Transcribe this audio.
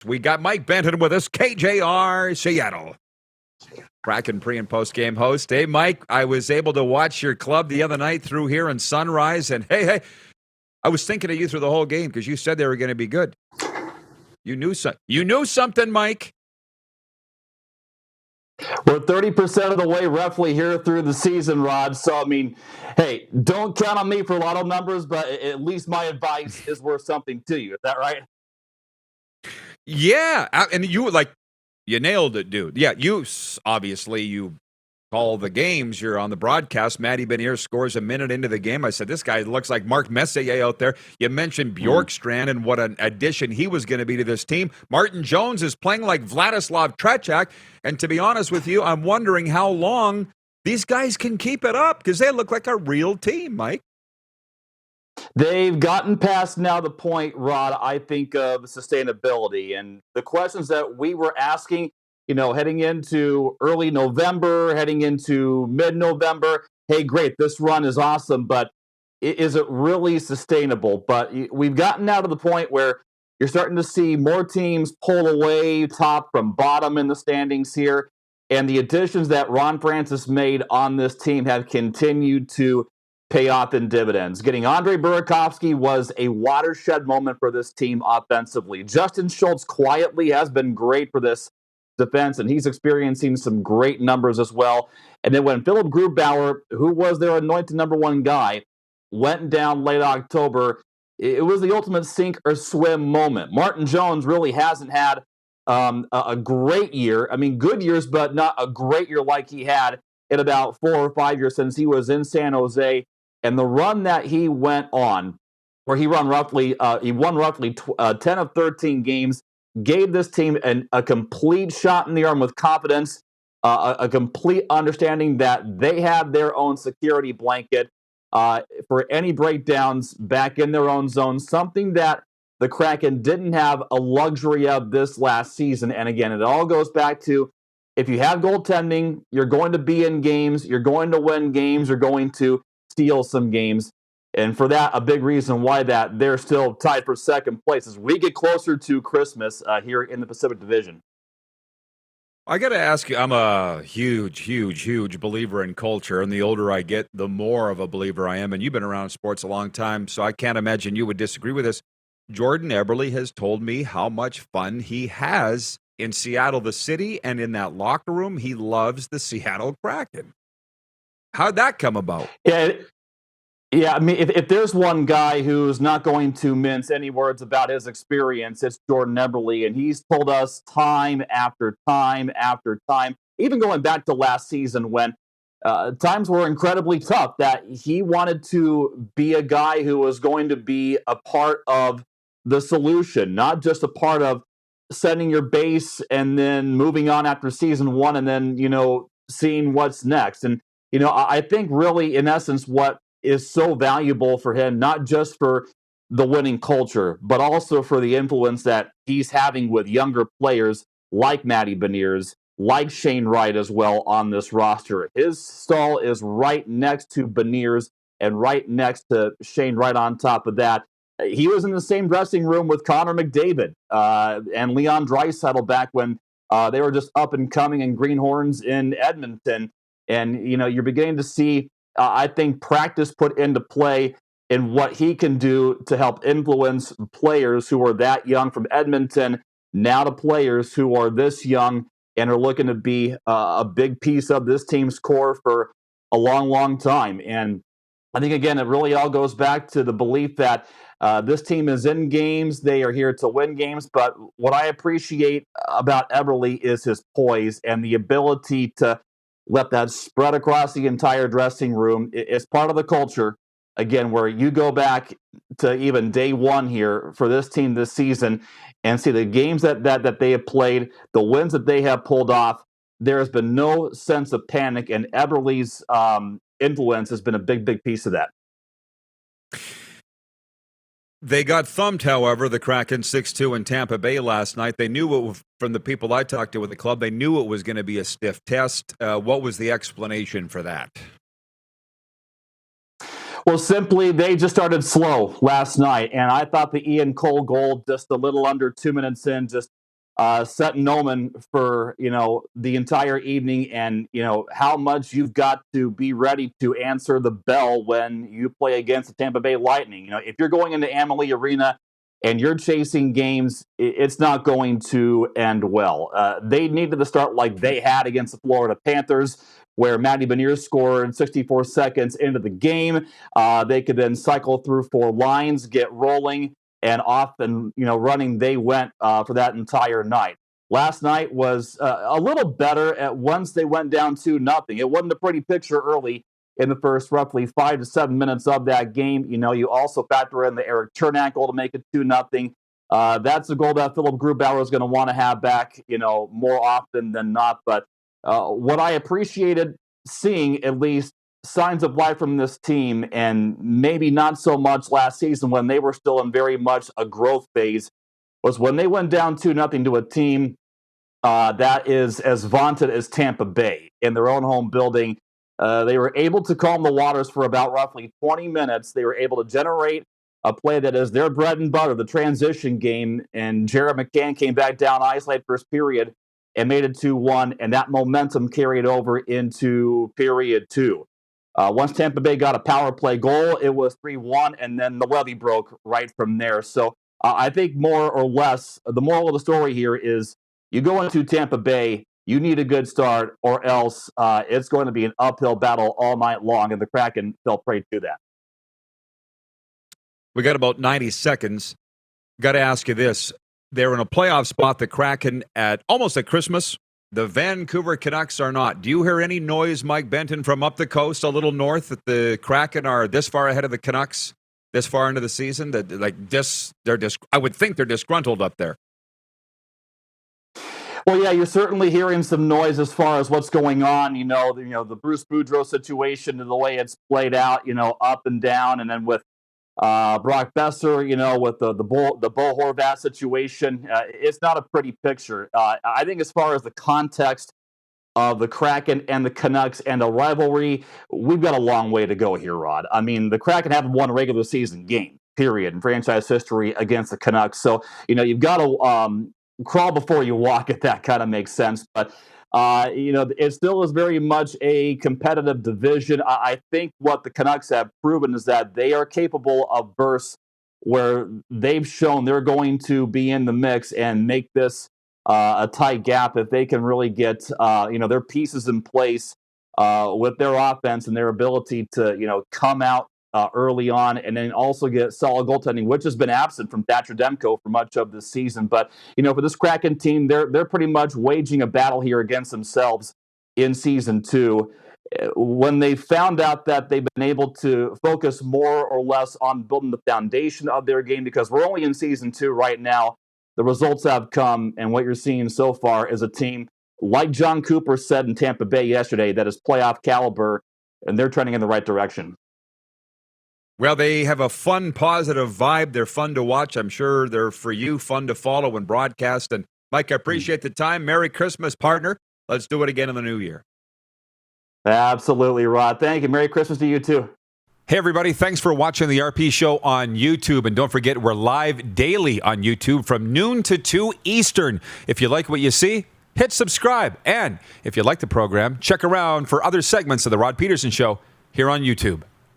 We got Mike Benton with us, KJR Seattle. Kraken pre- and post-game host. Hey, Mike, I was able to watch your club the other night through here in Sunrise, and hey, I was thinking of you through the whole game because you said they were going to be good. You knew something, Mike. We're 30% of the way roughly here through the season, Rod. So, I mean, hey, don't count on me for lotto numbers, but at least my advice is worth something to you. Is that right? Yeah, and you nailed it, dude. Yeah, you call the games. You're on the broadcast. Matty Benier scores a minute into the game. I said, this guy looks like Mark Messier out there. You mentioned Bjorkstrand and what an addition he was going to be to this team. Martin Jones is playing like Vladislav Tretiak. And to be honest with you, I'm wondering how long these guys can keep it up because they look like a real team, Mike. They've gotten past now the point, Rod, I think, of sustainability. And the questions that we were asking, heading into early November, heading into mid-November, hey, great, this run is awesome, but is it really sustainable? But we've gotten now to the point where you're starting to see more teams pull away top from bottom in the standings here. And the additions that Ron Francis made on this team have continued to pay off in dividends. Getting Andre Burakovsky was a watershed moment for this team offensively. Justin Schultz quietly has been great for this defense, and he's experiencing some great numbers as well. And then when Philip Grubauer, who was their anointed number one guy, went down late October, it was the ultimate sink or swim moment. Martin Jones really hasn't had a great year. I mean, good years, but not a great year like he had in about 4 or 5 years since he was in San Jose. And the run that he went on, where he won roughly 10 of 13 games, gave this team a complete shot in the arm with confidence, a complete understanding that they have their own security blanket for any breakdowns back in their own zone, something that the Kraken didn't have a luxury of this last season. And again, it all goes back to, if you have goaltending, you're going to be in games, you're going to win games, you're going to steal some games. And for that, a big reason why that they're still tied for second place as we get closer to Christmas here in the Pacific Division. I got to ask you, I'm a huge believer in culture, and the older I get, the more of a believer I am. And you've been around sports a long time, so I can't imagine you would disagree with this. Jordan Eberle has told me how much fun he has in Seattle, the city, and in that locker room. He loves the Seattle Kraken. How'd that come about? Yeah, I mean, if there's one guy who's not going to mince any words about his experience, it's Jordan Eberle, and he's told us time after time after time, even going back to last season when times were incredibly tough, that he wanted to be a guy who was going to be a part of the solution, not just a part of setting your base and then moving on after season one and then, seeing what's next. And, I think really, in essence, what is so valuable for him, not just for the winning culture, but also for the influence that he's having with younger players like Matty Beniers, like Shane Wright as well on this roster. His stall is right next to Beniers and right next to Shane Wright on top of that. He was in the same dressing room with Connor McDavid and Leon Draisaitl back when they were just up and coming in Greenhorns in Edmonton. And, you're beginning to see, I think, practice put into play in what he can do to help influence players who are that young from Edmonton now to players who are this young and are looking to be a big piece of this team's core for a long time. And I think, again, it really all goes back to the belief that this team is in games. They are here to win games. But what I appreciate about Eberle is his poise and the ability to let that spread across the entire dressing room. It's part of the culture, again, where you go back to even day one here for this team this season and see the games that they have played, the wins that they have pulled off. There has been no sense of panic, and Eberle's influence has been a big piece of that. They got thumped, however, the Kraken 6-2 in Tampa Bay last night. They knew from the people I talked to at the club, they knew it was going to be a stiff test. What was the explanation for that? Well, simply, they just started slow last night, and I thought the Ian Cole goal, just a little under 2 minutes in, just set an omen for the entire evening, and how much you've got to be ready to answer the bell when you play against the Tampa Bay Lightning. If you're going into Amalie Arena and you're chasing games, it's not going to end well. They needed to start like they had against the Florida Panthers, where Matty Beniers scored 64 seconds into the game. They could then cycle through 4 lines, get rolling, and off and running they went for that entire night. Last night was a little better at once they went down 2-0. It wasn't a pretty picture early in the first roughly 5 to 7 minutes of that game. You also factor in the Eric Chernak goal to make it 2-0. That's a goal that Philip Grubauer is going to want to have back, more often than not. But what I appreciated seeing, at least, signs of life from this team, and maybe not so much last season when they were still in very much a growth phase, was when they went down 2-0 to a team that is as vaunted as Tampa Bay in their own home building. They were able to calm the waters for about roughly 20 minutes. They were able to generate a play that is their bread and butter, the transition game, and Jared McCann came back down isolated first period and made it 2-1, and that momentum carried over into period 2. Once Tampa Bay got a power play goal, it was 3-1, and then the levee broke right from there. So I think more or less, the moral of the story here is you go into Tampa Bay, you need a good start, or else it's going to be an uphill battle all night long, and the Kraken fell prey to that. We got about 90 seconds. Got to ask you this. They're in a playoff spot, the Kraken, almost at Christmas. The Vancouver Canucks are not. Do you hear any noise, Mike Benton, from up the coast, a little north, that the Kraken are this far ahead of the Canucks, this far into the season? I would think they're disgruntled up there. Well, yeah, you're certainly hearing some noise as far as what's going on. The Bruce Boudreau situation and the way it's played out. Up and down, and then with Brock Besser, with the Bo Horvat situation, it's not a pretty picture. I think as far as the context of the Kraken and the Canucks and the rivalry, we've got a long way to go here, Rod. I mean, the Kraken haven't won a regular season game, period, in franchise history against the Canucks. So, you've got to crawl before you walk, if that kind of makes sense. But it still is very much a competitive division. I think what the Canucks have proven is that they are capable of bursts where they've shown they're going to be in the mix and make this a tight gap if they can really get their pieces in place with their offense and their ability to come out early on, and then also get solid goaltending, which has been absent from Thatcher Demko for much of this season. But for this Kraken team, they're pretty much waging a battle here against themselves in season 2. When they found out that they've been able to focus more or less on building the foundation of their game, because we're only in season 2 right now, the results have come, and what you're seeing so far is a team, like John Cooper said in Tampa Bay yesterday, that is playoff caliber, and they're trending in the right direction. Well, they have a fun, positive vibe. They're fun to watch. I'm sure they're, for you, fun to follow and broadcast. And, Mike, I appreciate the time. Merry Christmas, partner. Let's do it again in the new year. Absolutely, Rod. Thank you. Merry Christmas to you, too. Hey, everybody. Thanks for watching the RP Show on YouTube. And don't forget, we're live daily on YouTube from noon to 2 Eastern. If you like what you see, hit subscribe. And if you like the program, check around for other segments of the Rod Pedersen Show here on YouTube.